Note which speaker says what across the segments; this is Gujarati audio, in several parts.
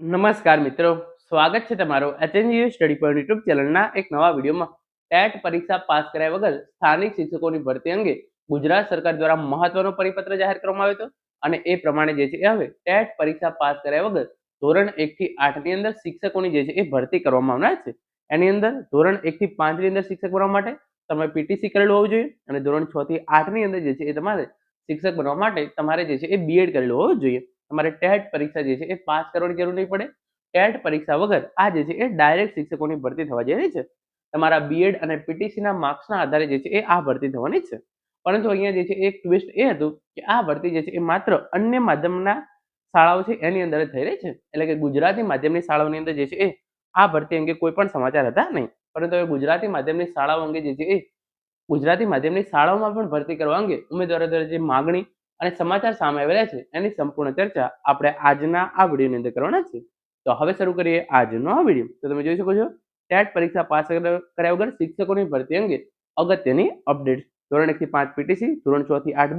Speaker 1: નમસ્કાર મિત્રો, સ્વાગત છે તમારું એચએનજીયુ સ્ટડી પોઈન્ટ યુટ્યુબ ચેનલના એક નવા વિડીયોમાં. ટેટ પરીક્ષા પાસ કર્યા વગર સ્થાનિક શિક્ષકોની ભરતી અંગે ગુજરાત સરકાર દ્વારા મહત્વનો પરિપત્ર જાહેર કરવામાં આવ્યો હતો અને એ પ્રમાણે જે છે હવે ટેટ પરીક્ષા પાસ કર્યા વગર ધોરણ 1 થી 8 ની અંદર શિક્ષકોની જે છે એ ભરતી કરવામાં આવનાર છે. એની અંદર ધોરણ 1 થી 5 ની અંદર શિક્ષક બનવા માટે તમે પીટીસી કરેલું હોવું જોઈએ અને ધોરણ 6 થી 8 ની અંદર જે છે એ તમારે શિક્ષક બનવા માટે તમારે જે છે એ બીએડ કરેલું હોવું જોઈએ. તમારે ટેટ પરીક્ષા જે છે એ પાસ કરવાની જરૂર નહીં પડે. ટેટ પરીક્ષા વગર આ જે છે એ ડાયરેક્ટ શિક્ષકોની ભરતી થવા જઈ રહી છે. તમારા બીએડ અને પીટીસીના માર્ક્સના આધારે જે છે એ આ ભરતી થવાની છે. પરંતુ અહીંયા જે છે એક ટ્વિસ્ટ એ હતું કે આ ભરતી જે છે એ માત્ર અન્ય માધ્યમના શાળાઓ છે એની અંદર જ થઈ રહી છે. એટલે કે ગુજરાતી માધ્યમની શાળાઓની અંદર જે છે એ આ ભરતી અંગે કોઈ પણ સમાચાર હતા નહીં. પરંતુ હવે ગુજરાતી માધ્યમની શાળાઓ અંગે જે છે એ ગુજરાતી માધ્યમની શાળાઓમાં પણ ભરતી કરવા અંગે ઉમેદવારો દ્વારા જે માગણી અને સમાચાર સામે આવેલા છે એની સંપૂર્ણ ચર્ચા આપણે આજના આ વિડીયોની અંદર કરવાના છે. તો હવે શરૂ કરીએ આજનો આ વિડીયો. તો તમે જોઈ શકો છો ટેટ પરીક્ષા પાસ કર્યા વગર શિક્ષકોની ભરતી અંગે અગત્યની અપડેટ. ધોરણ 1 થી 5 પીટીસી, ધોરણ 6 થી 8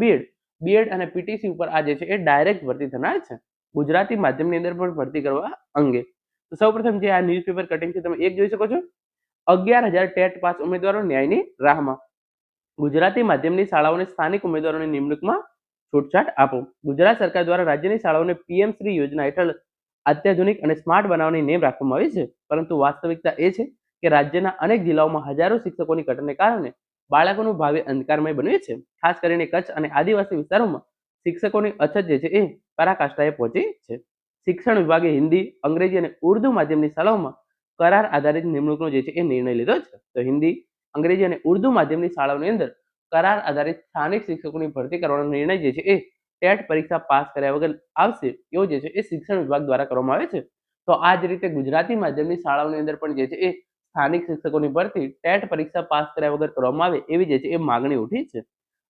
Speaker 1: બીએડ અને પીટીસી ઉપર આ જે છે એ ડાયરેક્ટ ભરતી થનાર છે ગુજરાતી માધ્યમની અંદર પણ ભરતી કરવા અંગે. તો સૌપ્રથમ જે આ ન્યૂઝપેપર કટિંગ છે તમે એક જોઈ શકો છો. 11,000 ટેટ પાસ ઉમેદવારો ન્યાયની રાહમાં. ગુજરાતી માધ્યમની શાળાઓને સ્થાનિક ઉમેદવારોની નિમણૂકમાં છૂટછાટ આપો. ગુજરાત સરકાર દ્વારા રાજ્યની શાળાઓને પીએમ શ્રી યોજના હેઠળ અત્યાધુનિક અને સ્માર્ટ બનાવવાની નેમ રાખવામાં આવી છે. પરંતુ વાસ્તવિકતા એ છે કે રાજ્યના અનેક જિલ્લાઓમાં હજારો શિક્ષકોની ઘટને કારણે બાળકોનું ભાવિ અંધકારમય બન્યું છે. ખાસ કરીને કચ્છ અને આદિવાસી વિસ્તારોમાં શિક્ષકોની અછત જે છે એ પરાકાષ્ઠાએ પહોંચી છે. શિક્ષણ વિભાગે હિન્દી, અંગ્રેજી અને ઉર્દુ માધ્યમની શાળાઓમાં કરાર આધારિત નિમણૂકનો જે છે એ નિર્ણય લીધો છે. તો હિન્દી, અંગ્રેજી અને ઉર્દુ માધ્યમની શાળાઓની અંદર કરાર આધારિત સ્થાનિક શિક્ષકોની ભરતી કરવાનો નિર્ણય જે છે એ ટેટ પરીક્ષા પાસ કર્યા વગર આવશે એવો જે છે એ શિક્ષણ વિભાગ દ્વારા કરવામાં આવે છે. તો આ જ રીતે ગુજરાતી માધ્યમની શાળાઓની અંદર પણ જે છે એ સ્થાનિક શિક્ષકોની ભરતી ટેટ પરીક્ષા પાસ કર્યા વગર કરવામાં આવે એવી જે છે એ માગણી ઉઠી છે.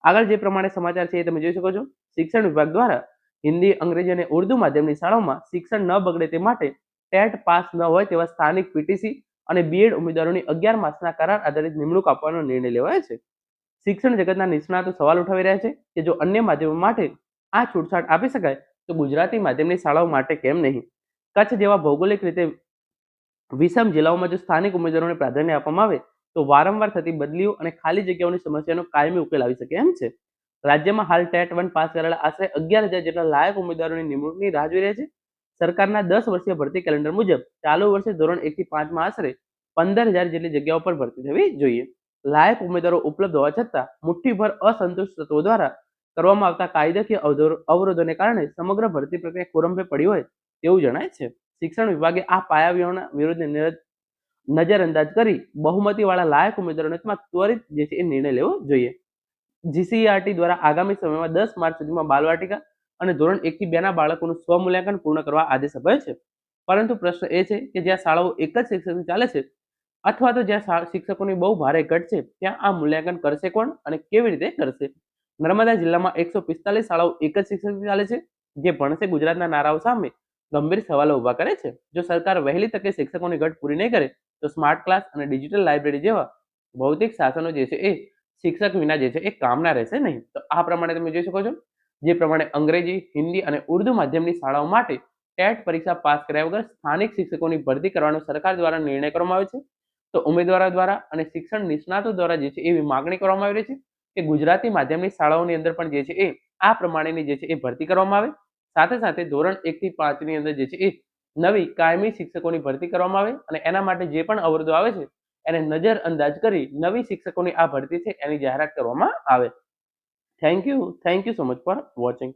Speaker 1: આગળ જે પ્રમાણે સમાચાર છે એ તમે જોઈ શકો છો. શિક્ષણ વિભાગ દ્વારા હિન્દી, અંગ્રેજી અને ઉર્દુ માધ્યમની શાળાઓમાં શિક્ષણ ન બગડે તે માટે ટેટ પાસ ન હોય તેવા સ્થાનિક પીટીસી અને બીએડ ઉમેદવારોની 11 માસના કરાર આધારિત નિમણૂક આપવાનો નિર્ણય લેવાયો છે. શિક્ષણ જગતના નિષ્ણાતો સવાલ ઉઠાવી રહ્યા છે કે જો અન્ય માધ્યમો માટે આ છૂટછાટ આપી શકાય તો ગુજરાતી માધ્યમની શાળાઓ માટે કેમ નહીં. કચ્છ જેવા ભૌગોલિક રીતે વિષમ જિલ્લાઓમાં જો સ્થાનિક ઉમેદવારોને પ્રાધાન્ય આપવામાં આવે તો વારંવાર થતી બદલીઓ અને ખાલી જગ્યાઓની સમસ્યાનો કાયમી ઉકેલ આવી શકે એમ છે. રાજ્યમાં હાલ ટેટ 1 પાસ કરેલા આશરે 11,000 જેટલા લાયક ઉમેદવારોની નિમણૂકની રાહ જોઈ રહ્યા છે. સરકારના 10 વર્ષીય ભરતી કેલેન્ડર મુજબ ચાલુ વર્ષે ધોરણ 1 થી 5 માં આશરે 15,000 જેટલી જગ્યાઓ પર ભરતી થવી જોઈએ. લાયક ઉમેદવારો ઉપલબ્ધ હોવા છતાં મુઠ્ઠીભર અસંતુષ્ટ તત્વો દ્વારા કરવામાં આવતા કાયદાકીય અવરોધોને કારણે સમગ્ર ભરતી પ્રક્રિયા ખોરંભે પડી હોય તેવું જણાય છે. શિક્ષણ વિભાગે આ પાયાના વિરોધને નજરઅંદાજ કરી બહુમતીવાળા લાયક ઉમેદવારોને ત્વરિત જે છે એ નિર્ણય લેવો જોઈએ. જીસીઈઆરટી દ્વારા આગામી સમયમાં 10 માર્ચ સુધીમાં બાલવાટિકા અને ધોરણ 1 થી 2 ના બાળકોનું સ્વમૂલ્યાંકન પૂર્ણ કરવા આદેશ અપાયો છે. પરંતુ પ્રશ્ન એ છે કે જ્યાં શાળાઓ એક જ શિક્ષકથી ચાલે છે અથવા તો જ્યાં શિક્ષકોની બહુ ભારે ઘટ છે ત્યાં આ મૂલ્યાંકન કરશે કોણ અને કેવી રીતે કરશે. નર્મદા જિલ્લામાં 145 શાળાઓ એક જ શિક્ષકથી ચાલે છે જે ભણશે ગુજરાતના નારાઓ સામે ગંભીર સવાલો ઉભા કરે છે. જો સરકાર વહેલી તકે શિક્ષકોની ઘટ પૂરી નહીં કરે તો સ્માર્ટ ક્લાસ અને ડિજિટલ લાઇબ્રેરી જેવા ભૌતિક સાધનો જે છે એ શિક્ષક વિના જે છે એ કામના રહેશે નહીં. તો આ પ્રમાણે તમે જોઈ શકો છો જે પ્રમાણે અંગ્રેજી, હિન્દી અને ઉર્દુ માધ્યમની શાળાઓ માટે ટેટ પરીક્ષા પાસ કર્યા વગર સ્થાનિક શિક્ષકોની ભરતી કરવાનો સરકાર દ્વારા નિર્ણય કરવામાં આવ્યો છે. તો ઉમેદવારો દ્વારા અને શિક્ષણ નિષ્ણાતો દ્વારા જે છે એવી માગણી કરવામાં આવી રહી છે કે ગુજરાતી માધ્યમની શાળાઓની અંદર પણ જે છે એ આ પ્રમાણેની જે છે એ ભરતી કરવામાં આવે. સાથે સાથે ધોરણ 1 થી 5 ની અંદર જે છે એ નવી કાયમી શિક્ષકોની ભરતી કરવામાં આવે અને એના માટે જે પણ અવરોધો આવે છે એને નજરઅંદાજ કરી નવી શિક્ષકોની આ ભરતી છે એની જાહેરાત કરવામાં આવે. Thank you so much for watching.